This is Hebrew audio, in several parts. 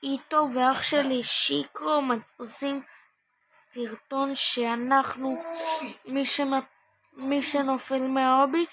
איתו ואח שלי שיקרו עושים סרטון שאנחנו, מי שנופל מההובי,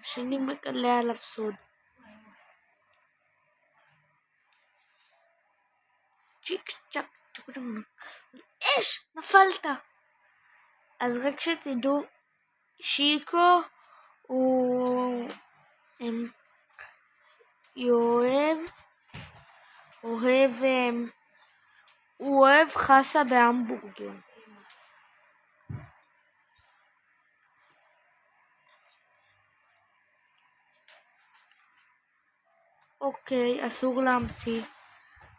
השני מגלה עליו סוד. צ'יק צ'ק צ'ק צ'ק. נפלת. אז רק שתדעו, שיקו הוא אוהב חסה בהמבורגר. אוקיי, אסור להמציא,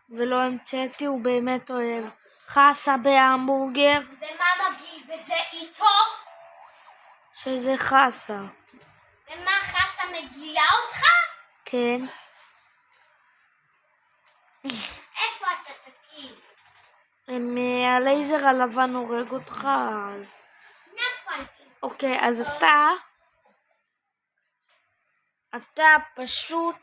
ולא המצאתי, הוא באמת אוהב חסה בהמבורגר. ומה מגעיל בזה איתו? שזה חסה. ומה, חסה מגעילה אותך? כן. איפה אתה תקיל? הלייזר הלבן הורג אותך, אז... נפלתי. אוקיי, אז אתה פשוט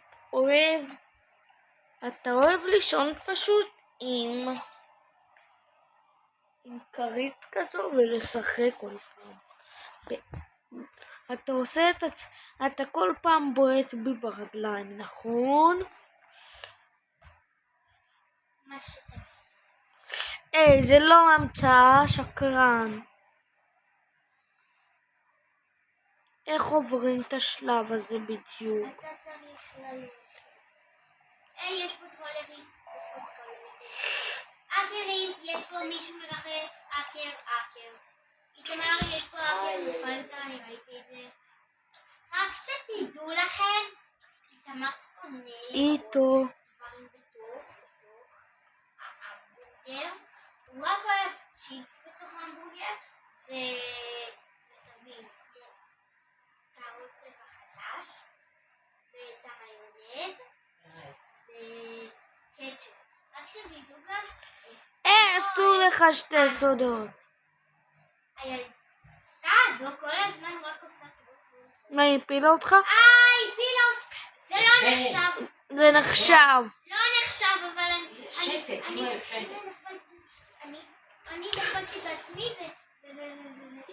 אוהב לישון פשוט עם כרית כזו ולשחק כל פעם. אתה כל פעם בועט בי ברגליים, נכון? מה שאתה... זה לא המצאה, שקרן. איך עוברים את השלב הזה בדיוק? אתה צריך ללכת. יש פה טרולרים. אקרים, יש פה מישהו מרחף. אקר. איתמר, יש פה אקר, נפלת, אני ראיתי את זה. רק שתדעו לכם, איתמר שונא איתו. דברים בתוך ההמבורגר. הוא רק אוהב צ'יפס בתוך ההמבורגר, ותבין, טעות צבע חדש, ואת המיונז, וקטשופ. רק שתדעו גם... אסור לך שתי סודות. הילדה הזו כל הזמן רק עושה טעות. מה, היא הפילה אותך? הפילה אותך. זה לא נחשב. זה נחשב. לא נחשב, אבל שקט, אמא יושנת. אני נפלתי בעצמי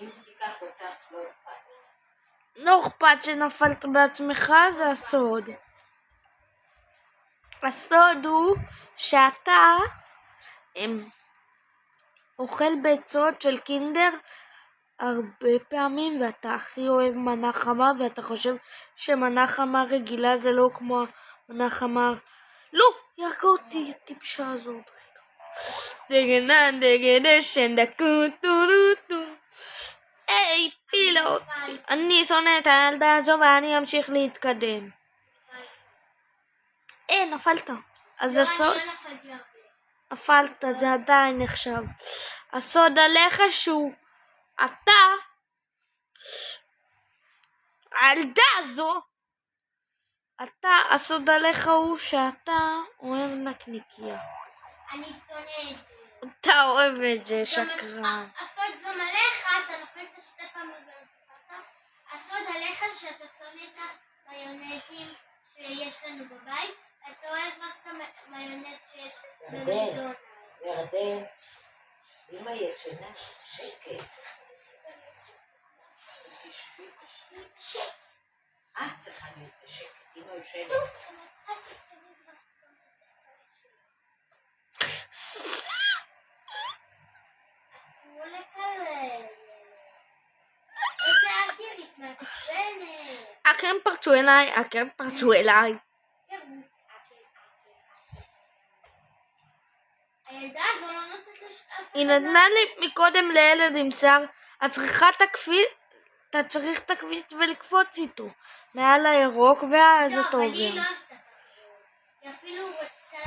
אם תיקח אותך לא אכפת. לא אכפת שנפלת בעצמך, זה הסוד. הסוד הוא שאתה אוכל ביצות של קינדר הרבה פעמים, ואתה הכי אוהב מנה חמה, ואתה חושב שמנה חמה רגילה זה לא כמו מנה חמה... לא, ירקה אותי הטיפשה הזאת. דגנן דגדשן דקוטוטוטו. פילות. אני שונא את הילדה הזו ואני אמשיך להתקדם. נפלת. אז הסוד... לא נפלתי הרבה. נפלת, זה עדיין נחשב. הסוד עליך שהוא... הילדה הזו... הסוד עליך הוא שאתה אוהב נקניקיה. אני שונא את זה. אתה אוהב את זה, שקרן. הסוד גם עליך, אתה נופלת שתי פעמים ולא סיפרת. הסוד עליך שאתה שונא את המיונזים שיש לנו בבית, אתה אוהב רק את המיונז שיש במקדונלדס. ירדן, אמא ישנה, שקט. את צריכה להיות בשקט, אמא יושנת. אסור לקלל. איזה אקרית מעצבנת. אקרים פרצו אליי. תרוץ, הילדה הזו לא נותנת לשאף. היא נתנה לי מקודם לילד עם שיער. אתה צריך את הכביש ולקפוץ איתו מעל הירוק ואז אתה אבל עובר. היא לא עשתה ככה. היא אפילו רצתה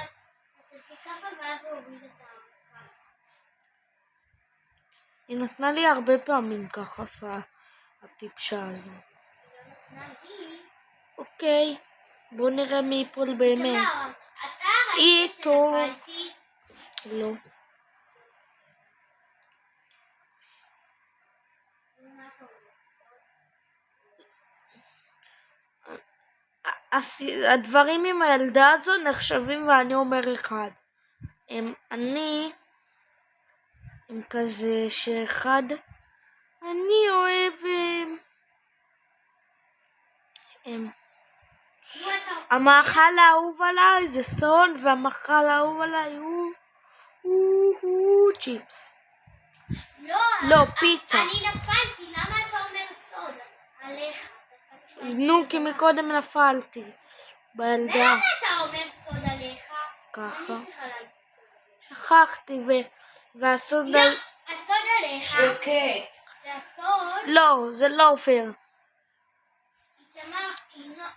לתת ככה ואז הוא הוריד את הכף. היא נתנה לי הרבה פעמים ככה הטיפשה הזו. היא לא נתנה לי. אוקיי, בוא נראה מי ייפול באמת. תמר, אתה ראית איתו. שנפלתי? לא. מה אתה אומר? הדברים עם הילדה הזו נחשבים ואני אומר אחד. אני כזה שאחד, אני אוהב המאכל האהוב עליי זה סוד, והמאכל האהוב עליי הוא צ'יפס. לא, פיצה. אני נפלתי, למה אתה אומר סוד? עליך. נו, כי מקודם נפלתי. בילדה. ולמה אתה אומר סוד עליך? ככה. אני צריכה להגיד סוד עליך. שכחתי, והסוד לא, הסוד עליך. שקט. זה הסוד. לא, זה לא פייר. איתמר,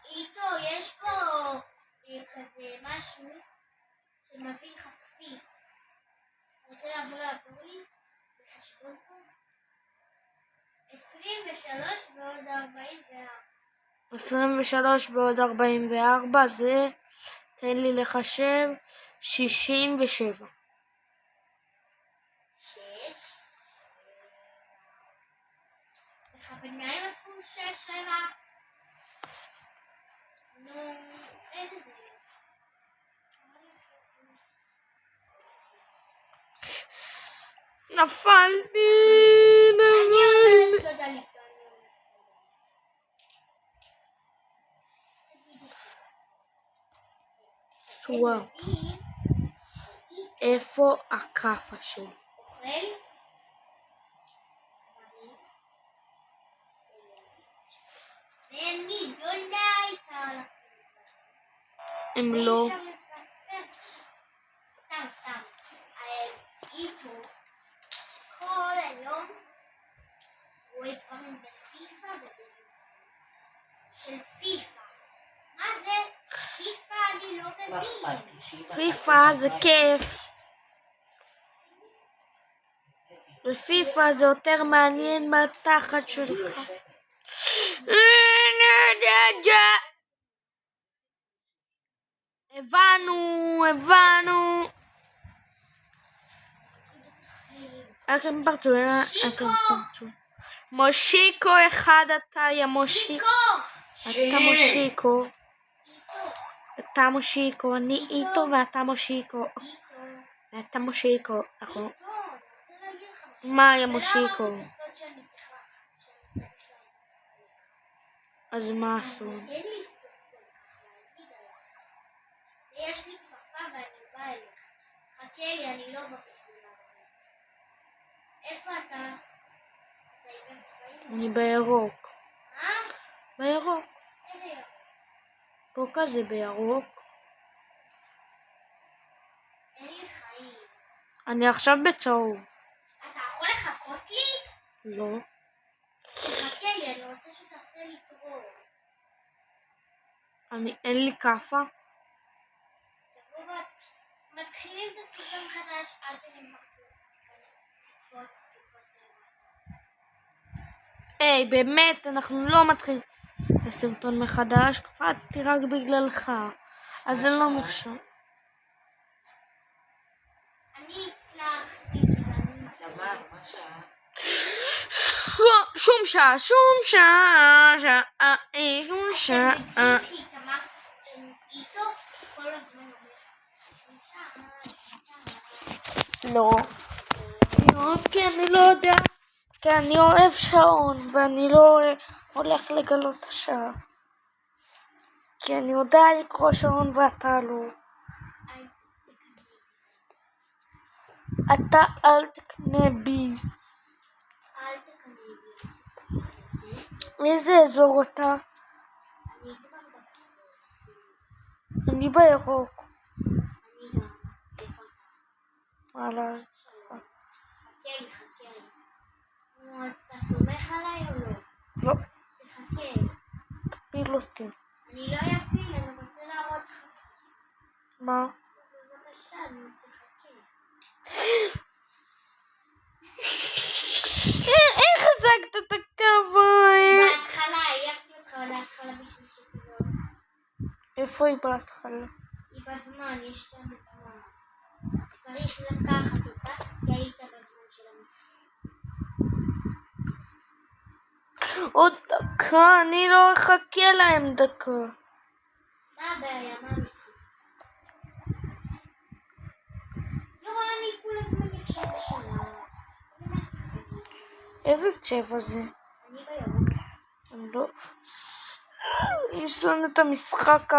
איתו, יש פה כזה משהו שמביא לך קפיץ. רוצה לעבור לי? בחשבון פה? 23 ועוד 44. 23 ועוד 44 זה, תן לי לחשב, 67. 6. בכווניים עשו 6, 7. נו, איזה זה? נפלתי. אני אומרת סוד על איתו. סוואר. איפה הכאפה שלי? אוכל? והם מיליוני תעלפים. הם לא. סתם. איתו כל היום רואה דברים בפיפה של פיפה. מה זה? פיפה אני לא מה מבין. אכפת לי? שהיא פיפה זה כיף. בפיפה זה יותר מעניין מהתחת שלך. הבנו. אתם פרצו. מושיקו אחד אתה, יא מושיקו. אתה מושיקו. אתה מושיקו, אני איתו ואתה מושיקו. ואתה מושיקו. מה יא מושיקו? אז מה עשו? אין לי סטוק כל כך להגיד עליך. יש לי כפפה ואני באה אליך. חכה לי, אני לא בשביל הארץ. איפה אתה? אתה עיוור צבעים? אני בירוק. מה? בירוק. איזה ירוק? פה כזה בירוק. אין לי חיים. אני עכשיו בצהוב. אתה יכול לחכות לי? לא. חכה לי, אני רוצה שתעשה לי טרור. אין לי כאפה. תבוא מתחילים את הסרטון חדש עד שאני תקפוץ היי, באמת, אנחנו לא מתחילים את הסרטון מחדש. קפצתי רק בגללך. אז זה לא נחשב. אני הצלחתי. תמר, מה שעה? שום שעה. איתו כל הזמן אומר שום שעה. לא. כי אני לא יודע. כי אני אוהב שעון, ואני לא הולך לגלות את השעה. כי אני יודע לקרוא שעון ואתה לא. אתה אל תקנה בי. אל תקנה בי. איזה אזור אתה? אני כבר בכלל. אני בירוק. אני גם. איפה אתה? וואלה. חכה לי. נו, אתה סומך עליי או לא? לא. תחכה. תפיל אותי. אני לא אפיל, אני רוצה להראות לך. מה? בבקשה, נו, תחכה. איך החזקת את הכבוד? בהתחלה, העייפתי אותך להתחלה בשביל שתדעו. איפה היא בהתחלה? היא בזמן, יש לנו זמן. צריך לקחת אותה, כי היית בזמן של המשחק. עוד דקה, אני לא אחכה להם דקה. מה הבעיה? מה המשחק? ישנה. איזה צבע זה? אני ביום. לא. אני שונא את המשחק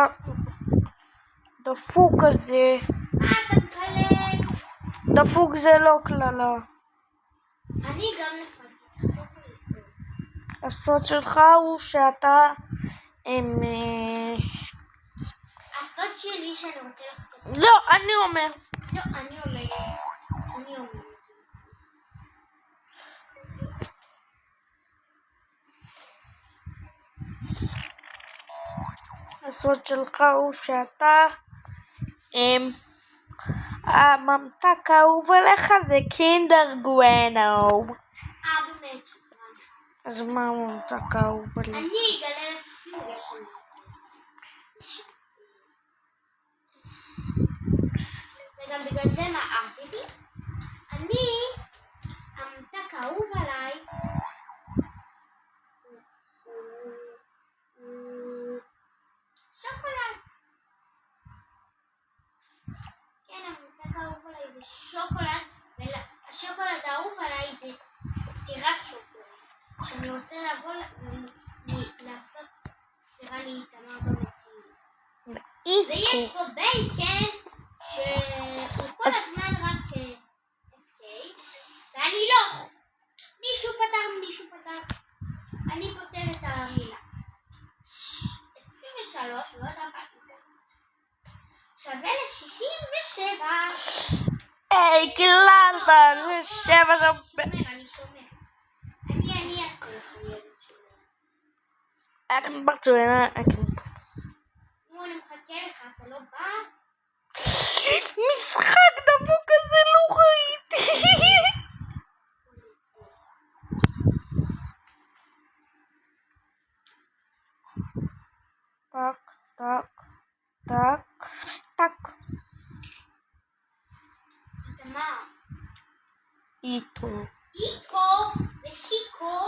הדפוק הזה. מה אתה מקלל? דפוק זה לא קללה. אני גם נפלתי. תחשוף לי את זה. הסוד שלך הוא שאתה הסוד שלי שאני רוצה לחשוף. לא, אני אומר. לא, אני אומרת. הסוד שלך הוא שאתה הממתק האהוב עליך זה קינדר גואנו. באמת שקרן. אז מה הממתק האהוב עליך? אני אגלה לצופים גשם. וגם בגלל זה מערתי. אני, הממתק האהוב עליי, הוא שוקולד. כן, הממתק האהוב עליי זה שוקולד, והשוקולד האהוב עליי זה סטירת שוקולד. שאני רוצה לבוא לעשות סטירה להתאמר במציאות. ויש פה בייקן שהוא כל הזמן רק FK, ואני לא. מישהו פתר. אני פותר את המילה. 23 ועוד 4 שווה ל-67. היי, קיללת, 7 זה... אני שומר. אני אעשה לך ילד שומר. אקם ברצוינה, נו, אני מחכה לך, אתה לא בא? משחק דפוק כזה לא ראיתי. טק. אתה מה? איתו. ושיקו.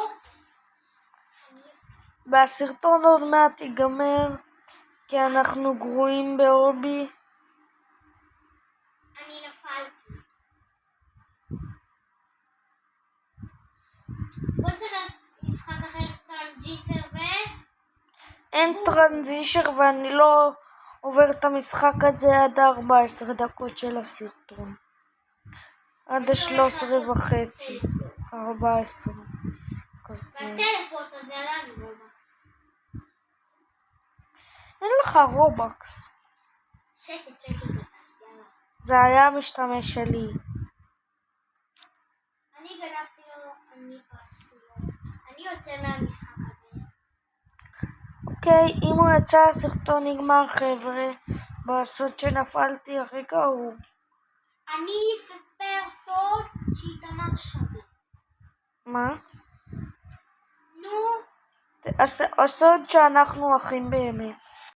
והסרטון עוד מעט ייגמר כי אנחנו גרועים בהובי. אני נפלתי. בוא תראה משחק אחר טרנג'יסר אין טרנזישר ואני לא עובר את המשחק הזה עד 14 דקות של הסרטון. עד 13:30. 14. כזה. והטלפורט הזה עלה לי רובקס. אין לך רובקס. שקט, יאללה. זה היה המשתמש שלי. אני גנבתי לו, אני פרסתי לו. אני יוצא מהמשחק הזה. אוקיי, אם הוא יצא הסרטון נגמר חבר'ה. בסוד שנפלתי הרגע הוא. אני אספר סוד שאיתמר שווה. מה? נו. הסוד שאנחנו אחים באמת.